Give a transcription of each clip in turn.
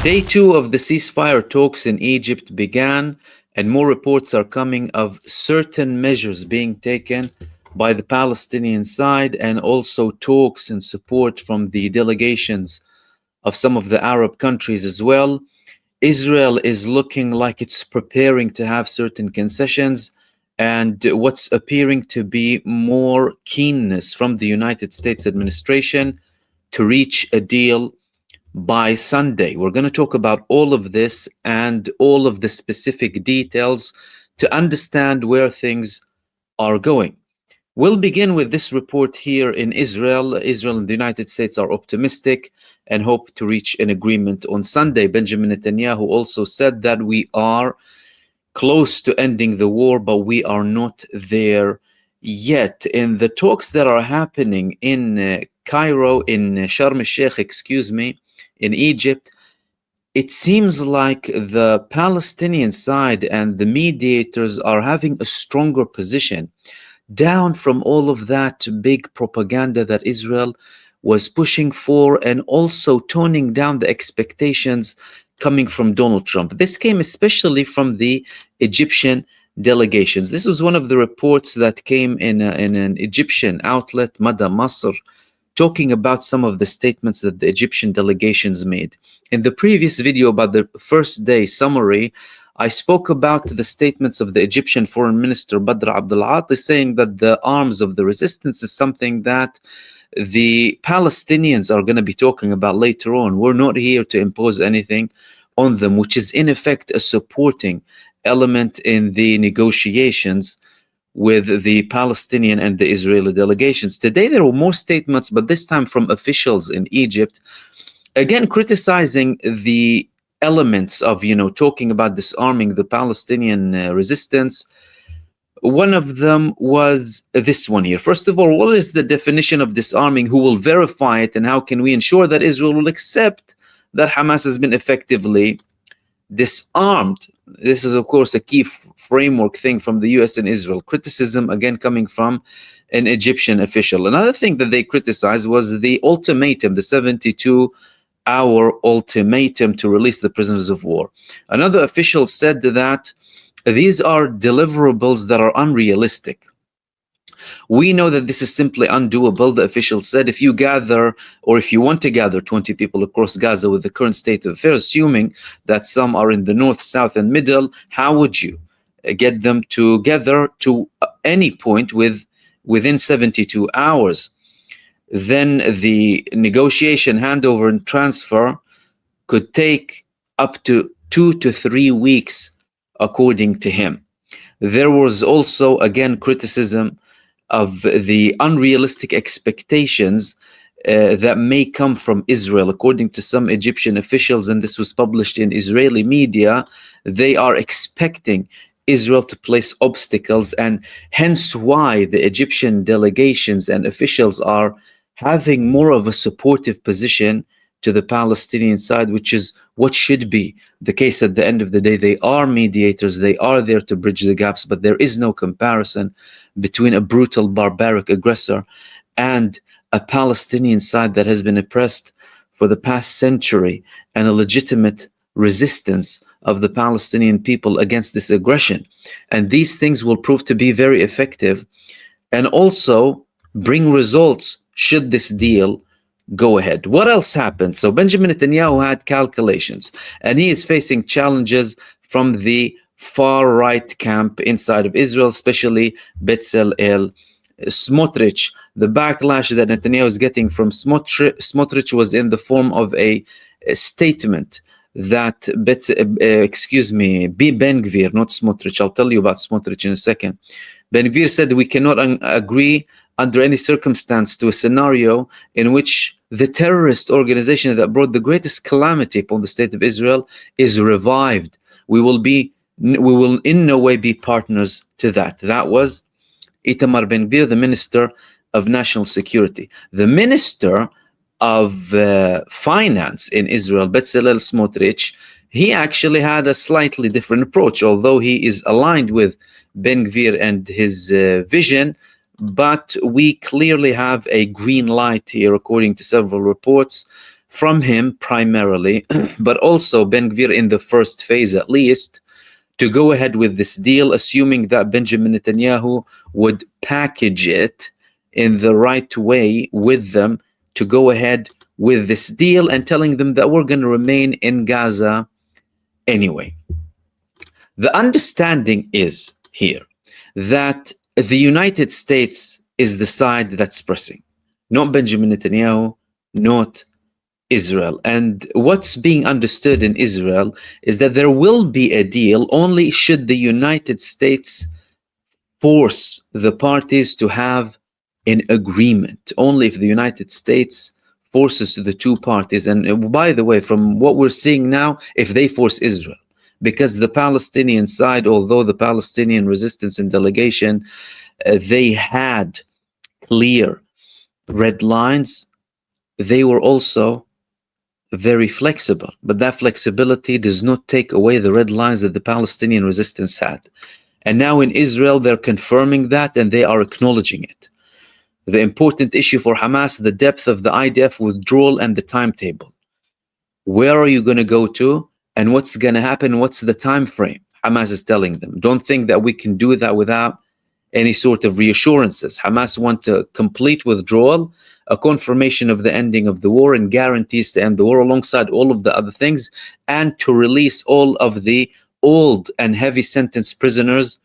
Day two of the ceasefire talks in Egypt began, and more reports are coming of certain measures being taken by the Palestinian side, and also talks and support from the delegations of some of the Arab countries as well. Israel is looking like it's preparing to have certain concessions, and what's appearing to be more keenness from the United States administration to reach a deal by Sunday. We're going to talk about all of this and all of the specific details to understand where things are going. We'll begin with this report here in Israel. Israel and the United States are optimistic and hope to reach an agreement on Sunday. Benjamin Netanyahu also said that we are close to ending the war, but we are not there yet. In the talks that are happening in Cairo, in Sharm el-Sheikh, in Egypt, it seems like the Palestinian side and the mediators are having a stronger position, down from all of that big propaganda that Israel was pushing for, and also toning down the expectations coming from Donald Trump. This came especially from the Egyptian delegations. This was one of the reports that came in an Egyptian outlet, Mada Masr, talking about some of the statements that the Egyptian delegations made. In the previous video about the first day summary, I spoke about the statements of the Egyptian Foreign Minister Badr Abdel Ati, saying that the arms of the resistance is something that the Palestinians are going to be talking about later on. We're not here to impose anything on them, which is in effect a supporting element in the negotiations with the Palestinian and the Israeli delegations. Today there were more statements, but this time from officials in Egypt, again criticizing the elements of, talking about disarming the Palestinian resistance. One of them was this one here. First of all, what is the definition of disarming? Who will verify it? And how can we ensure that Israel will accept that Hamas has been effectively disarmed? This is, of course, a key framework thing from the US and Israel. Criticism, again, coming from an Egyptian official. Another thing that they criticized was the ultimatum, the 72-hour ultimatum to release the prisoners of war. Another official said that these are deliverables that are unrealistic. We know that this is simply undoable. The official said, if you gather, or if you want to gather 20 people across Gaza with the current state of affairs, assuming that some are in the north, south, and middle, how would you get them together to any point within 72 hours? Then the negotiation, handover, and transfer could take up to 2 to 3 weeks, according to him. There was also, again, criticism of the unrealistic expectations that may come from Israel. According to some Egyptian officials, and this was published in Israeli media, they are expecting Israel to place obstacles, and hence why the Egyptian delegations and officials are having more of a supportive position to the Palestinian side, which is what should be the case at the end of the day. They are mediators, they are there to bridge the gaps, but there is no comparison between a brutal, barbaric aggressor and a Palestinian side that has been oppressed for the past century, and a legitimate resistance of the Palestinian people against this aggression. And these things will prove to be very effective and also bring results should this deal go ahead. What else happened? So Benjamin Netanyahu had calculations, and he is facing challenges from the far-right camp inside of Israel, especially Bezalel Smotrich. The backlash that Netanyahu is getting from Smotrich was in the form of a statement that Ben Gvir, not Smotrich. I'll tell you about Smotrich in a second. Ben Gvir said we cannot agree under any circumstance to a scenario in which the terrorist organization that brought the greatest calamity upon the state of Israel is revived. We will in no way be partners to that. That was Itamar Ben Gvir, the Minister of National Security. The Minister of Finance in Israel, Bezalel Smotrich, he actually had a slightly different approach, although he is aligned with Ben Gvir and his vision. But we clearly have a green light here, according to several reports, from him primarily, but also Ben Gvir in the first phase at least, to go ahead with this deal, assuming that Benjamin Netanyahu would package it in the right way with them to go ahead with this deal, and telling them that we're going to remain in Gaza anyway. The understanding is here that the United States is the side that's pressing, not Benjamin Netanyahu, not Israel. And what's being understood in Israel is that there will be a deal only should the United States force the parties to have an agreement. Only if the United States forces the two parties. And by the way, from what we're seeing now, if they force Israel, because the Palestinian side, although the Palestinian resistance and delegation, they had clear red lines, they were also very flexible. But that flexibility does not take away the red lines that the Palestinian resistance had. And now in Israel, they're confirming that and they are acknowledging it. The important issue for Hamas, the depth of the IDF withdrawal and the timetable. Where are you going to go to? And what's going to happen? What's the time frame? Hamas is telling them. Don't think that we can do that without any sort of reassurances. Hamas want a complete withdrawal, a confirmation of the ending of the war, and guarantees to end the war alongside all of the other things, and to release all of the old and heavy sentence prisoners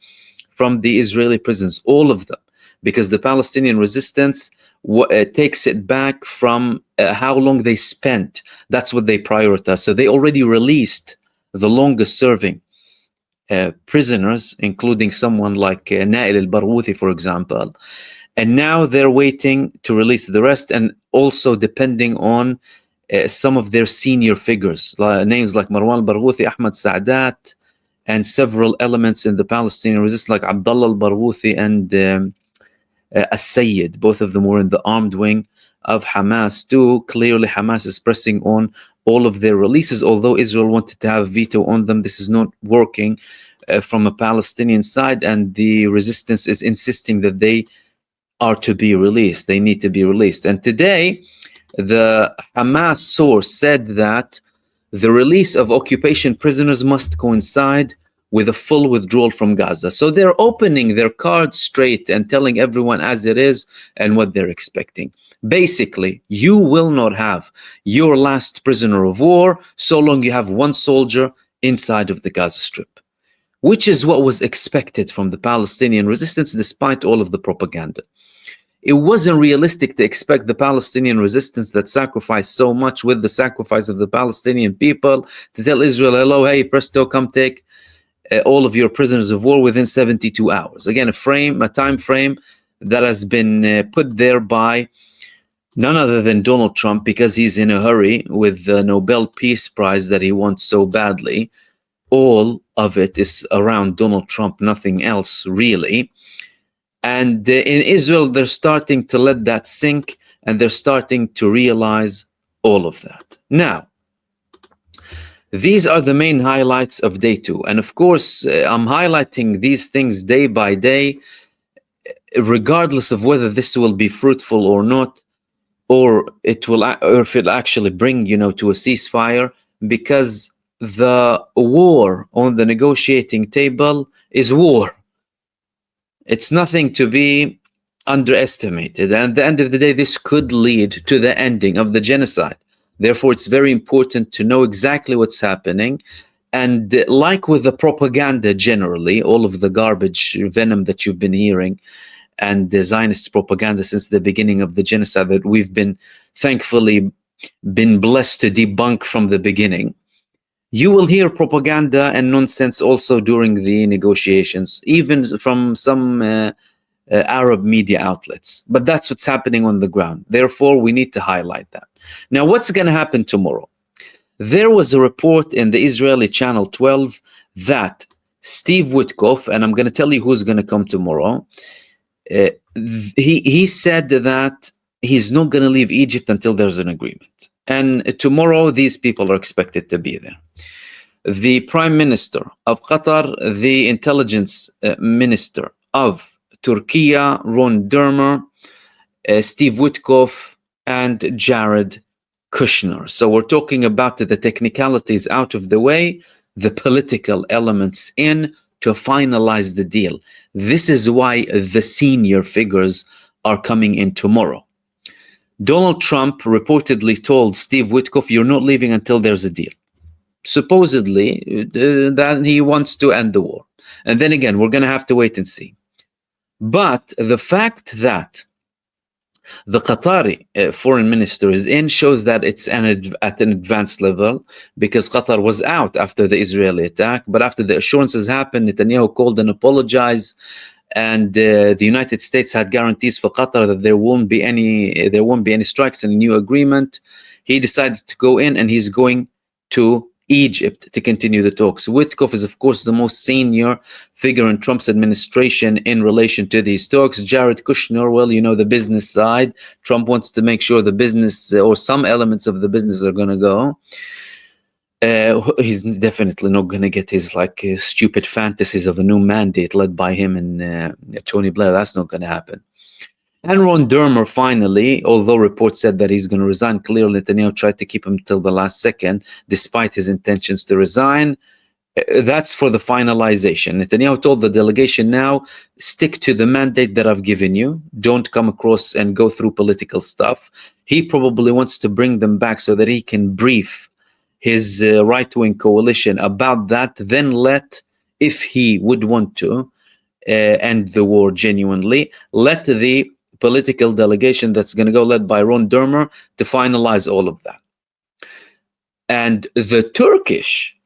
from the Israeli prisons, all of them, because the Palestinian resistance takes it back from how long they spent. That's what they prioritize. So they already released the longest serving prisoners, including someone like Nail al-Barghouthi, for example. And now they're waiting to release the rest, and also depending on some of their senior figures, names like Marwan al-Barghouthi, Ahmad Saadat, and several elements in the Palestinian resistance like Abdullah al-Barghouthi and As-Sayyid. Both of them were in the armed wing of Hamas too. Clearly Hamas is pressing on all of their releases, although Israel wanted to have a veto on them. This is not working from a Palestinian side, and the resistance is insisting that they are to be released. They need to be released. And today, the Hamas source said that the release of occupation prisoners must coincide with a full withdrawal from Gaza. So they're opening their cards straight and telling everyone as it is and what they're expecting. Basically, you will not have your last prisoner of war so long you have one soldier inside of the Gaza Strip, which is what was expected from the Palestinian resistance despite all of the propaganda. It wasn't realistic to expect the Palestinian resistance that sacrificed so much with the sacrifice of the Palestinian people to tell Israel, hello, hey, presto, come take all of your prisoners of war within 72 hours. Again, a time frame that has been put there by none other than Donald Trump, because he's in a hurry with the Nobel Peace Prize that he wants so badly. All of it is around Donald Trump, nothing else really. And in Israel, they're starting to let that sink, and they're starting to realize all of that. Now, these are the main highlights of day 2. And of course, I'm highlighting these things day by day, regardless of whether this will be fruitful or not, or if it'll actually bring, to a ceasefire, because the war on the negotiating table is war. It's nothing to be underestimated. And at the end of the day, this could lead to the ending of the genocide. Therefore, it's very important to know exactly what's happening. And like with the propaganda generally, all of the garbage venom that you've been hearing, and the Zionist propaganda since the beginning of the genocide that we've been thankfully been blessed to debunk from the beginning, you will hear propaganda and nonsense also during the negotiations, even from some Arab media outlets. But that's what's happening on the ground. Therefore, we need to highlight that. Now, what's going to happen tomorrow? There was a report in the Israeli Channel 12 that Steve Witkoff, and I'm going to tell you who's going to come tomorrow, he said that he's not going to leave Egypt until there's an agreement. And tomorrow, these people are expected to be there. The Prime Minister of Qatar, the Intelligence Minister of Turkey, Ron Dermer, Steve Witkoff, and Jared Kushner. So we're talking about the technicalities out of the way, the political elements in to finalize the deal. This is why the senior figures are coming in tomorrow. Donald Trump reportedly told Steve Witkoff, "You're not leaving until there's a deal." Supposedly, that he wants to end the war. And then again, we're going to have to wait and see. But the fact that the Qatari foreign minister is in shows that it's at an advanced level, because Qatar was out after the Israeli attack. But after the assurances happened, Netanyahu called and apologized, and the United States had guarantees for Qatar that there won't be any strikes in a new agreement. He decides to go in, and he's going to Egypt to continue the talks. Witkoff is, of course, the most senior figure in Trump's administration in relation to these talks. Jared Kushner, well, you know, the business side. Trump wants to make sure the business or some elements of the business are going to go. He's definitely not going to get his stupid fantasies of a new mandate led by him and Tony Blair. That's not going to happen. And Ron Dermer, finally, although reports said that he's going to resign, clearly Netanyahu tried to keep him till the last second, despite his intentions to resign. That's for the finalization. Netanyahu told the delegation, now stick to the mandate that I've given you. Don't come across and go through political stuff. He probably wants to bring them back so that he can brief his right-wing coalition about that, then if he would want to end the war genuinely, let the political delegation that's going to go led by Ron Dermer to finalize all of that. And the Turkish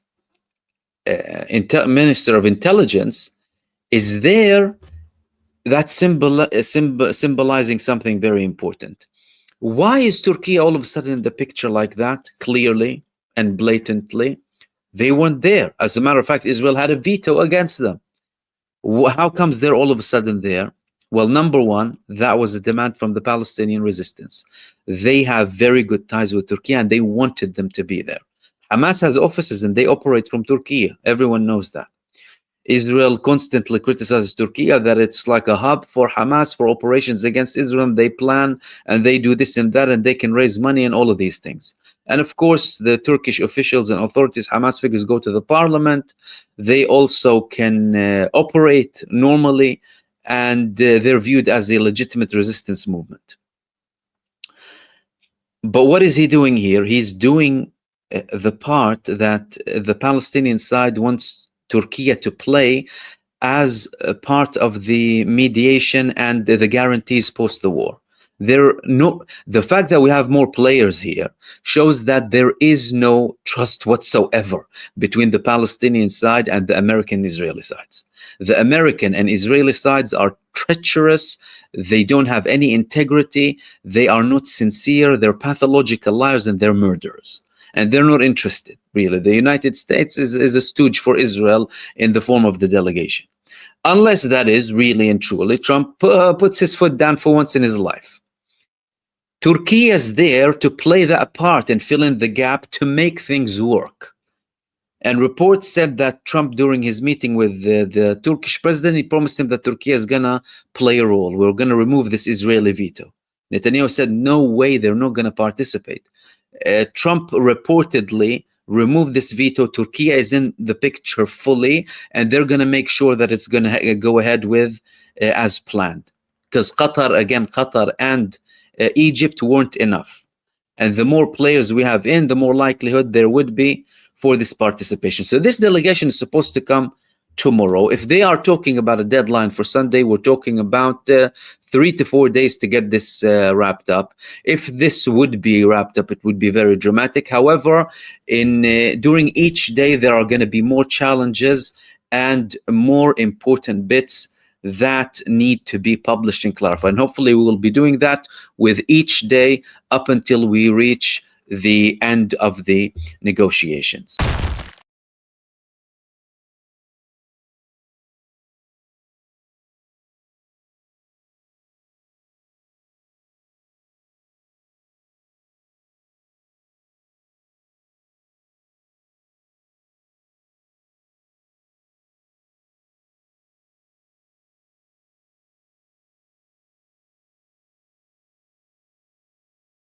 Minister of Intelligence is there. That's symbolizing something very important. Why is Turkey all of a sudden in the picture like that, clearly and blatantly? They weren't there. As a matter of fact, Israel had a veto against them. How comes they're all of a sudden there? Well, number one, that was a demand from the Palestinian resistance. They have very good ties with Turkey, and they wanted them to be there. Hamas has offices and they operate from Turkey. Everyone knows that. Israel constantly criticizes Turkey that it's like a hub for Hamas for operations against Israel. They plan and they do this and that, and they can raise money and all of these things. And of course, the Turkish officials and authorities, Hamas figures, go to the parliament. They also can operate normally, and they're viewed as a legitimate resistance movement. But what is he doing here? He's doing the part that the Palestinian side wants Turkey to play as a part of the mediation and the guarantees post the war. The fact that we have more players here shows that there is no trust whatsoever between the Palestinian side and the American-Israeli sides. The American and Israeli sides are treacherous. They don't have any integrity. They are not sincere. They're pathological liars, and they're murderers. And they're not interested, really. The United States is a stooge for Israel in the form of the delegation. Unless that is really and truly Trump puts his foot down for once in his life. Turkey is there to play that part and fill in the gap to make things work. And reports said that Trump, during his meeting with the Turkish president, he promised him that Turkey is going to play a role. We're going to remove this Israeli veto. Netanyahu said, no way, they're not going to participate. Trump reportedly removed this veto. Turkey is in the picture fully, and they're going to make sure that it's going to go ahead with as planned. Because Qatar and Egypt weren't enough. And the more players we have in, the more likelihood there would be for this participation. So this delegation is supposed to come tomorrow. If they are talking about a deadline for Sunday, we're talking about 3 to 4 days to get this wrapped up. If this would be wrapped up, it would be very dramatic. However, during each day, there are going to be more challenges and more important bits that need to be published and clarified. And hopefully we will be doing that with each day up until we reach the end of the negotiations.